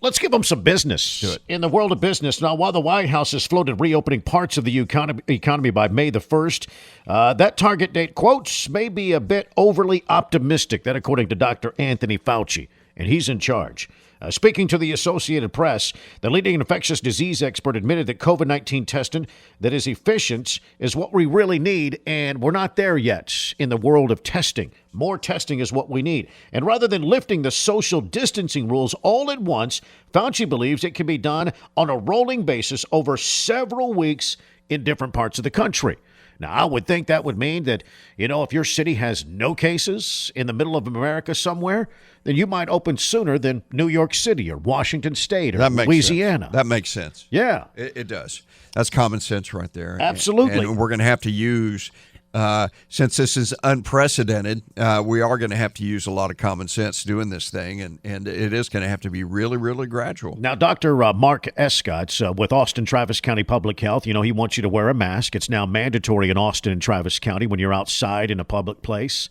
Let's give them some business. Do it. In the world of business, now, while the White House has floated reopening parts of the economy by May the 1st, that target date, quotes, may be a bit overly optimistic. That according to Dr. Anthony Fauci, and he's in charge. Speaking to the Associated Press, the leading infectious disease expert admitted that COVID-19 testing that is efficient is what we really need, and we're not there yet in the world of testing. More testing is what we need. And rather than lifting the social distancing rules all at once, Fauci believes it can be done on a rolling basis over several weeks in different parts of the country. Now, I would think that would mean that, if your city has no cases in the middle of America somewhere, then you might open sooner than New York City or Washington State or Louisiana. That makes sense. Yeah. It does. That's common sense right there. Absolutely. And we're going to have to use, since this is unprecedented, we are going to have to use a lot of common sense doing this thing, and it is going to have to be really, really gradual. Now, Dr. Mark Escott's with Austin Travis County Public Health, he wants you to wear a mask. It's now mandatory in Austin and Travis County when you're outside in a public place.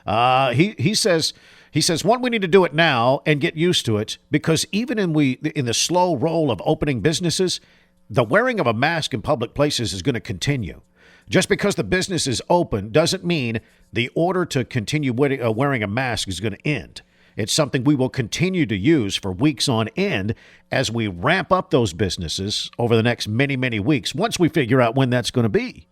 He says, one, we need to do it now and get used to it, because even in the slow roll of opening businesses, the wearing of a mask in public places is going to continue. Just because the business is open doesn't mean the order to continue wearing a mask is going to end. It's something we will continue to use for weeks on end as we ramp up those businesses over the next many, many weeks, once we figure out when that's going to be.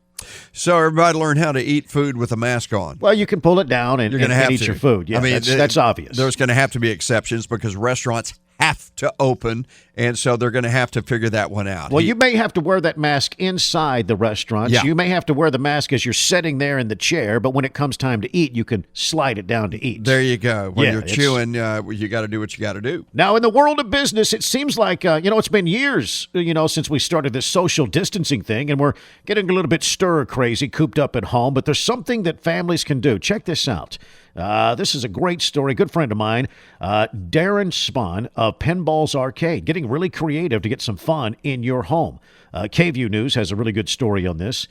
So everybody learn how to eat food with a mask on. Well, you can pull it down and eat your food. Yeah, that's obvious. There's going to have to be exceptions because restaurants have to open, and so they're going to have to figure that one out. Well, you may have to wear that mask inside the restaurants. Yeah. You may have to wear the mask as you're sitting there in the chair, but when it comes time to eat, you can slide it down to eat. There you go. When you're chewing, you got to do what you got to do. Now, in the world of business, it seems like, it's been years, since we started this social distancing thing, and we're getting a little bit stir-crazy, cooped up at home, but there's something that families can do. Check this out. This is a great story. Good friend of mine, Darren Spahn of Pinball's Arcade, getting really creative to get some fun in your home. KVUE News has a really good story on this.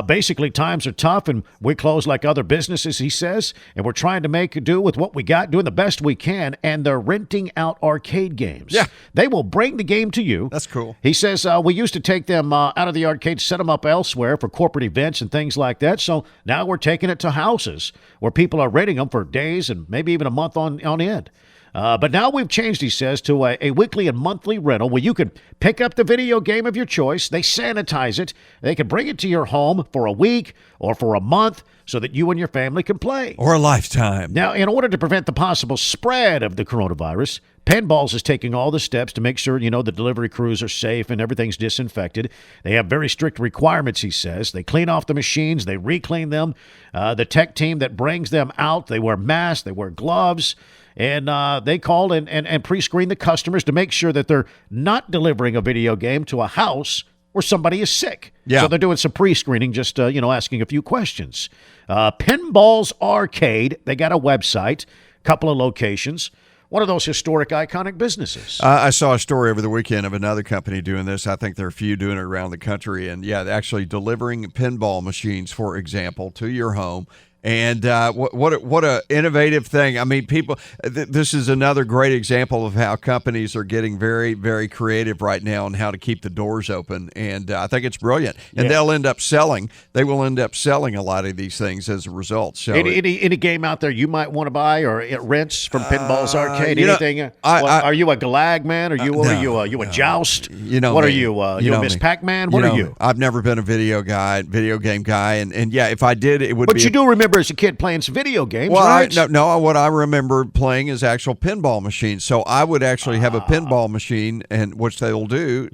Basically, times are tough, and we close like other businesses, he says, and we're trying to make do with what we got, doing the best we can, and they're renting out arcade games. Yeah. They will bring the game to you. That's cool. He says, we used to take them out of the arcade, set them up elsewhere for corporate events and things like that, so now we're taking it to houses where people are renting them for days and maybe even a month on end. But now we've changed, he says, to a weekly and monthly rental where you can pick up the video game of your choice. They sanitize it. They can bring it to your home for a week or for a month so that you and your family can play. Or a lifetime. Now, in order to prevent the possible spread of the coronavirus, Pinballs is taking all the steps to make sure, the delivery crews are safe and everything's disinfected. They have very strict requirements, he says. They clean off the machines. They re-clean them. The tech team that brings them out, they wear masks. They wear gloves. And they call and pre-screen the customers to make sure that they're not delivering a video game to a house where somebody is sick. Yeah. So they're doing some pre-screening, just, asking a few questions. Pinball's Arcade, they got a website, couple of locations. One of those historic, iconic businesses. I saw a story over the weekend of another company doing this. I think there are a few doing it around the country. And, actually delivering pinball machines, for example, to your home. And what a innovative thing. I mean, people, this is another great example of how companies are getting very, very creative right now on how to keep the doors open. And I think it's brilliant. And they will end up selling a lot of these things as a result. So any game out there you might want to buy or it rents from Pinball's Arcade? Anything? Are you a Galag man? Are you a Joust? What are you? You a Miss Pac-Man? What are you? I've never been a video game guy. And if I did, it would be. But you do remember as a kid playing some video games, well, right? What I remember playing is actual pinball machines. So I would actually have a pinball machine, and which they will do,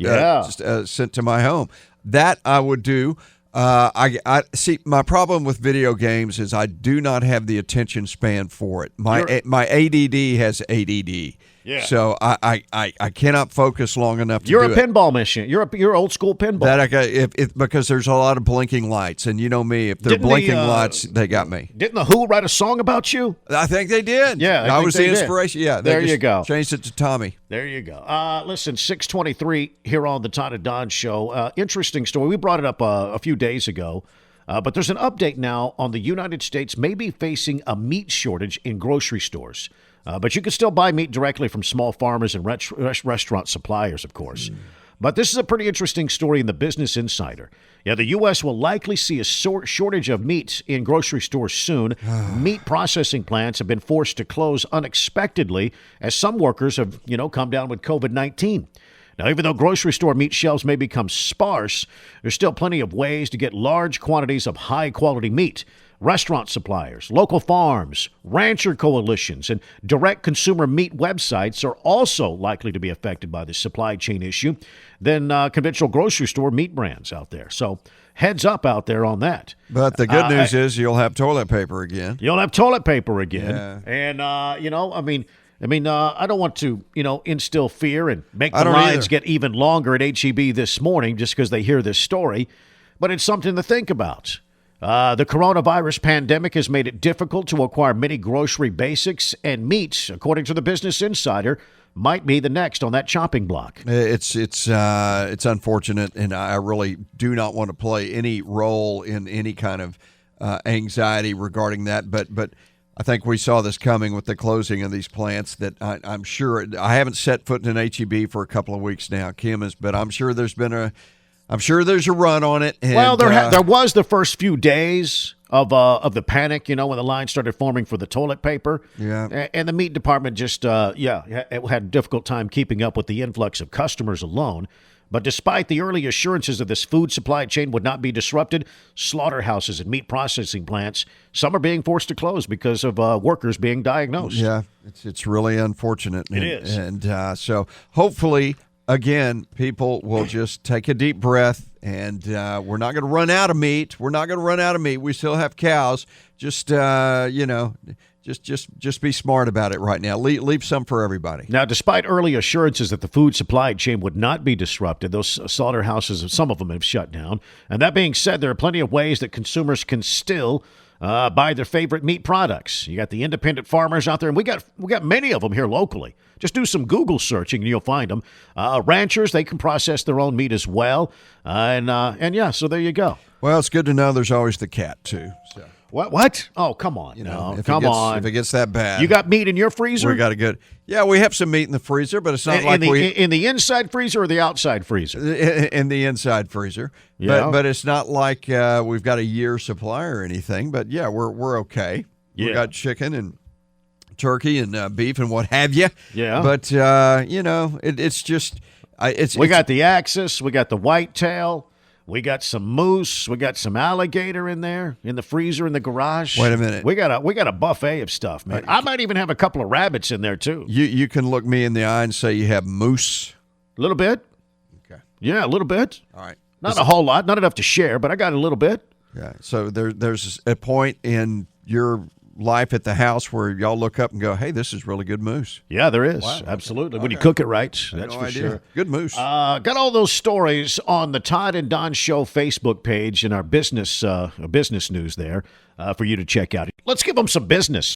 sent to my home. That I would do. I see. My problem with video games is I do not have the attention span for it. My ADD has ADD. Yeah. So I cannot focus long enough to do it. You're a pinball machine. You're old school pinball. Because there's a lot of blinking lights, and you know me, if they're blinking lights, they got me. Didn't the Who write a song about you? I think they did. Yeah, I was the inspiration. Yeah, there you go. Changed it to Tommy. There you go. Listen, 6:23 here on the Todd and Don Show. Interesting story. We brought it up a few days ago. But there's an update now on the United States may be facing a meat shortage in grocery stores. But you can still buy meat directly from small farmers and restaurant suppliers, of course. But this is a pretty interesting story in the Business Insider. Yeah, the U.S. will likely see a shortage of meat in grocery stores soon. Meat processing plants have been forced to close unexpectedly as some workers have, come down with COVID-19. Now, even though grocery store meat shelves may become sparse, there's still plenty of ways to get large quantities of high-quality meat. Restaurant suppliers, local farms, rancher coalitions, and direct consumer meat websites are also likely to be affected by the supply chain issue than conventional grocery store meat brands out there. So heads up out there on that. But the good news is you'll have toilet paper again. You'll have toilet paper again. Yeah. And, I don't want to, instill fear and make the lines get even longer at H-E-B this morning just because they hear this story, but it's something to think about. The coronavirus pandemic has made it difficult to acquire many grocery basics, and meat, according to the Business Insider, might be the next on that chopping block. It's unfortunate, and I really do not want to play any role in any kind of anxiety regarding that. But I think we saw this coming with the closing of these plants. That I'm sure I haven't set foot in an HEB for a couple of weeks now, Kim is, but I'm sure there's a run on it. And, well, there was the first few days of the panic, when the line started forming for the toilet paper. Yeah. And the meat department just, it had a difficult time keeping up with the influx of customers alone. But despite the early assurances of this food supply chain would not be disrupted, slaughterhouses and meat processing plants, some are being forced to close because of workers being diagnosed. Yeah, it's really unfortunate. It is. And so hopefully, again, people will just take a deep breath, and we're not going to run out of meat. We still have cows. Just be smart about it right now. Leave some for everybody. Now, despite early assurances that the food supply chain would not be disrupted, those slaughterhouses, some of them have shut down. And that being said, there are plenty of ways that consumers can still buy their favorite meat products. You got the independent farmers out there, and we got many of them here locally. Just do some Google searching and you'll find them. Ranchers, they can process their own meat as well. So there you go. Well, it's good to know there's always the cat, too. So. What? Oh, come on. Come on. If it gets that bad. You got meat in your freezer? We got a good. Yeah, we have some meat in the freezer, but it's not in the inside freezer or the outside freezer? In the inside freezer. Yeah. But it's not like we've got a year's supply or anything. But yeah, we're okay. Yeah. We got chicken and turkey and beef and what have you. Yeah. But it's just we got the axis, we got the whitetail. We got some moose. We got some alligator in there in the freezer in the garage. Wait a minute. We got a buffet of stuff, man. I might even have a couple of rabbits in there too. You can look me in the eye and say you have moose. A little bit. Okay. Yeah, a little bit. All right. Not a whole lot. Not enough to share, but I got a little bit. Yeah. So there's a point in your life at the house where y'all look up and go, hey, this is really good moose. Yeah, there is. Wow. Absolutely. Okay. When you cook it right, that's no for idea. sure. Good moose. Got all those stories on the Todd and Don Show Facebook page and our business news there for you to check out. Let's give them some business.